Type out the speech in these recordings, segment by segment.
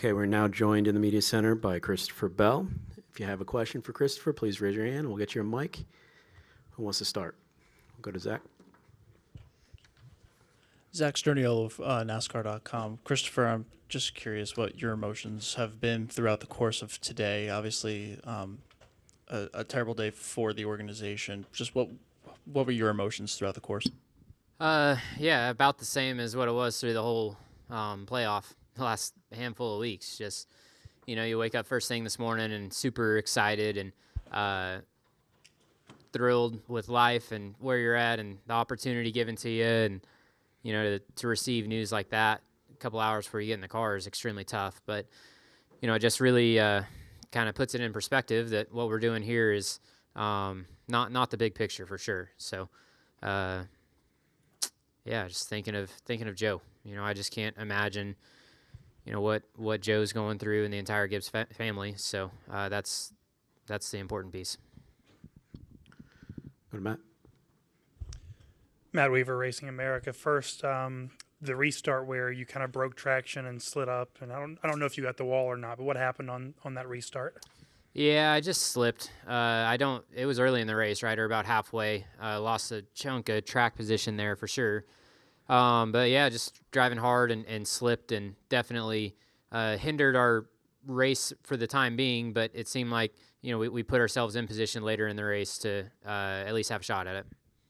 Okay, we're now joined in the media center by Christopher Bell. If you have a question for Christopher, please raise your hand and we'll get you a mic. Who wants to start? We'll go to Zach. Zach Sterniel of Nascar.com. Christopher, I'm just curious what your emotions have been throughout the course of today. Obviously, a terrible day for the organization. Just what were your emotions throughout the course? Yeah, about the same as what it was through the whole playoff, the last handful of weeks. Just, you wake up first thing this morning and super excited and thrilled with life and where you're at and the opportunity given to you. And, to receive news like that a couple hours before you get in the car is extremely tough. But, it just really kind of puts it in perspective that what we're doing here is not the big picture for sure. So, yeah, just thinking of Joe. I just can't imagine, what Joe's going through and the entire Gibbs family. So that's the important piece. Go to Matt. Matt Weaver, Racing America. First, the restart where you kind of broke traction and slid up, and I don't know if you got the wall or not, but what happened on that restart? Yeah, I just slipped. It was early in the race, right, or about halfway. Lost a chunk of track position there for sure. But yeah, just driving hard and slipped and definitely hindered our race for the time being. But it seemed like, we put ourselves in position later in the race to at least have a shot at it.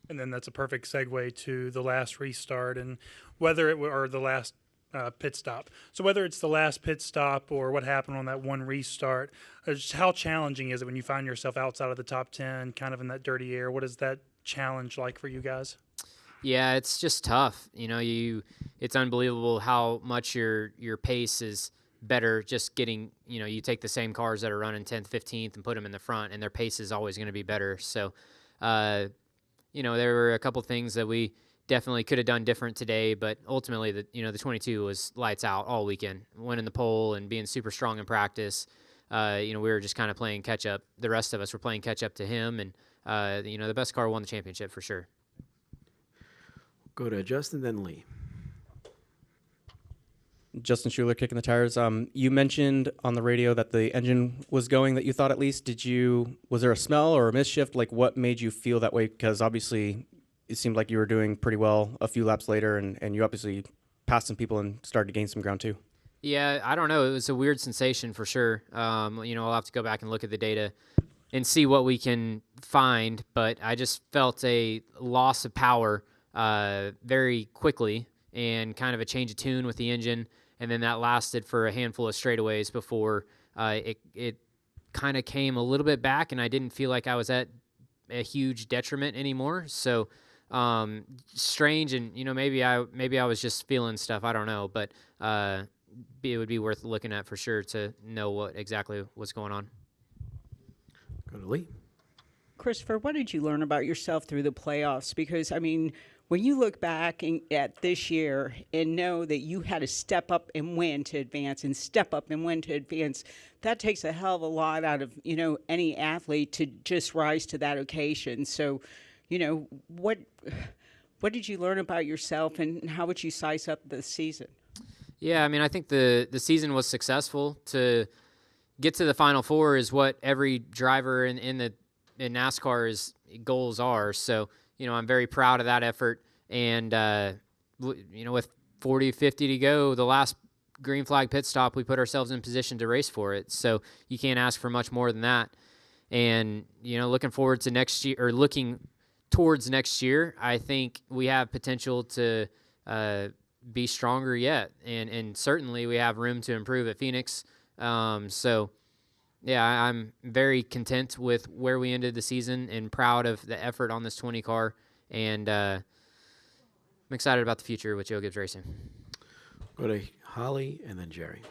And then that's a perfect segue to the last restart and whether it or the last pit stop. So whether it's the last pit stop or what happened on that one restart, just how challenging is it when you find yourself outside of the top 10, kind of in that dirty air? What is that challenge like for you guys? Yeah, it's just tough. It's unbelievable how much your pace is better just getting, you take the same cars that are running 10th, 15th and put them in the front, and their pace is always going to be better. So, there were a couple things that we definitely could have done different today, but ultimately the 22 was lights out all weekend, winning the pole and being super strong in practice. We were just kind of playing catch up. The rest of us were playing catch up to him, and the best car won the championship for sure. Go to Justin, then Lee. Justin Schuler, Kicking the Tires. You mentioned on the radio that the engine was going, that you thought at least. Was there a smell or a misshift? Like, what made you feel that way? Because obviously it seemed like you were doing pretty well a few laps later, and you obviously passed some people and started to gain some ground too. Yeah, I don't know. It was a weird sensation for sure. I'll have to go back and look at the data and see what we can find, but I just felt a loss of power very quickly and kind of a change of tune with the engine. And then that lasted for a handful of straightaways before it kind of came a little bit back, and I didn't feel like I was at a huge detriment anymore. So strange, and maybe I was just feeling stuff. I don't know, but it would be worth looking at for sure to know what exactly was going on. Go to Lee. Christopher, what did you learn about yourself through the playoffs? Because, when you look back at this year and know that you had to step up and win to advance and step up and win to advance, that takes a hell of a lot out of, any athlete to just rise to that occasion. So, what did you learn about yourself, and how would you size up the season? Yeah, I think the season was successful. To get to the Final Four is what every driver in NASCAR's goals are. So, I'm very proud of that effort. And, with 40, 50 to go, the last green flag pit stop, we put ourselves in position to race for it. So you can't ask for much more than that. And, looking forward to next year, or looking towards next year, I think we have potential to be stronger yet. And certainly we have room to improve at Phoenix. So, yeah, I'm very content with where we ended the season and proud of the effort on this 20 car. And I'm excited about the future with Joe Gibbs Racing. Go to Holly and then Jerry.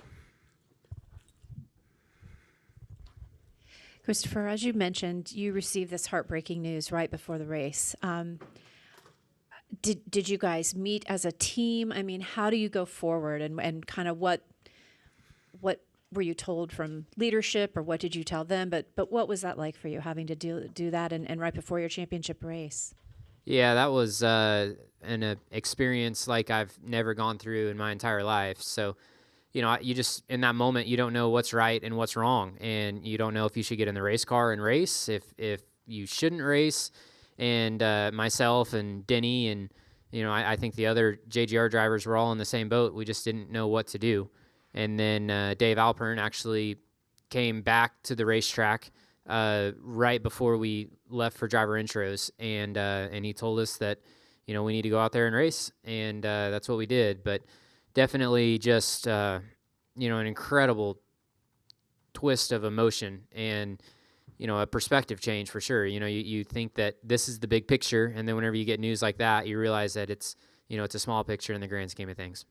Christopher, as you mentioned, you received this heartbreaking news right before the race. Did you guys meet as a team? How do you go forward, and kind of what were you told from leadership, or what did you tell them? But what was that like for you, having to do that and right before your championship race? Yeah, that was an experience like I've never gone through in my entire life. So, you just in that moment you don't know what's right and what's wrong, and you don't know if you should get in the race car and race, if you shouldn't race. And myself and Denny and I think the other JGR drivers were all in the same boat. We just didn't know what to do. And then Dave Alpern actually came back to the racetrack right before we left for driver intros, and he told us that we need to go out there and race, and that's what we did. But definitely just an incredible twist of emotion and a perspective change for sure. You think that this is the big picture, and then whenever you get news like that, you realize that it's a small picture in the grand scheme of things.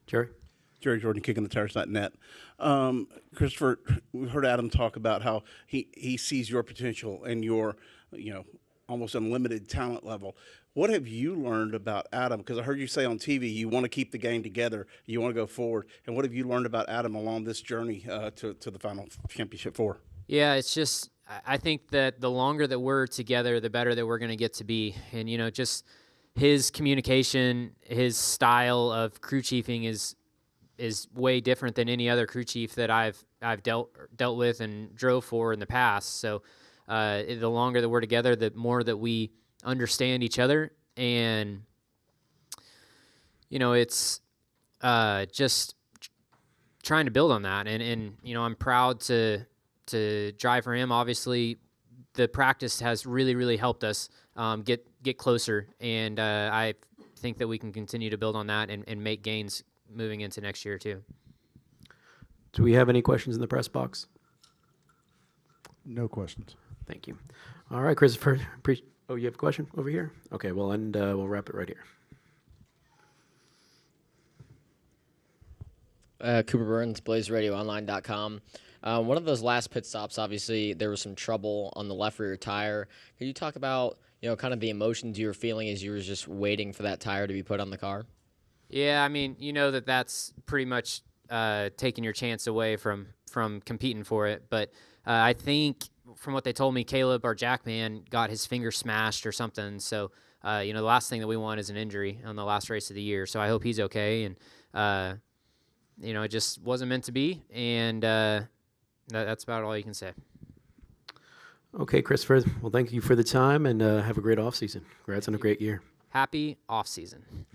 Jerry? Jerry Jordan, kickingthetires.net. Christopher, we've heard Adam talk about how he sees your potential and your, almost unlimited talent level. What have you learned about Adam? Because I heard you say on TV you want to keep the game together, you want to go forward. And what have you learned about Adam along this journey to the final championship 4? Yeah, it's just I think that the longer that we're together, the better that we're going to get to be. And just his communication, his style of crew chiefing is way different than any other crew chief that I've dealt with and drove for in the past. So the longer that we're together, the more that we understand each other, and it's just trying to build on that. And I'm proud to drive for him. Obviously, the practice has really helped us get closer, and I think that we can continue to build on that and make gains moving into next year too. Do we have any questions in the press box? No questions. Thank you. All right, Christopher. Oh, you have a question over here? Okay, well, and we'll wrap it right here. Cooper Burns, BlazeRadioOnline.com. One of those last pit stops, obviously, there was some trouble on the left rear tire. Could you talk about, kind of the emotions you were feeling as you were just waiting for that tire to be put on the car? Yeah, I mean, that's pretty much taking your chance away from competing for it. But I think from what they told me, Caleb, our jackman, got his finger smashed or something. So, the last thing that we want is an injury on the last race of the year. So I hope he's okay. And, it just wasn't meant to be. And that's about all you can say. Okay, Christopher. Well, thank you for the time, and have a great offseason. Congrats on a great year. Happy off season.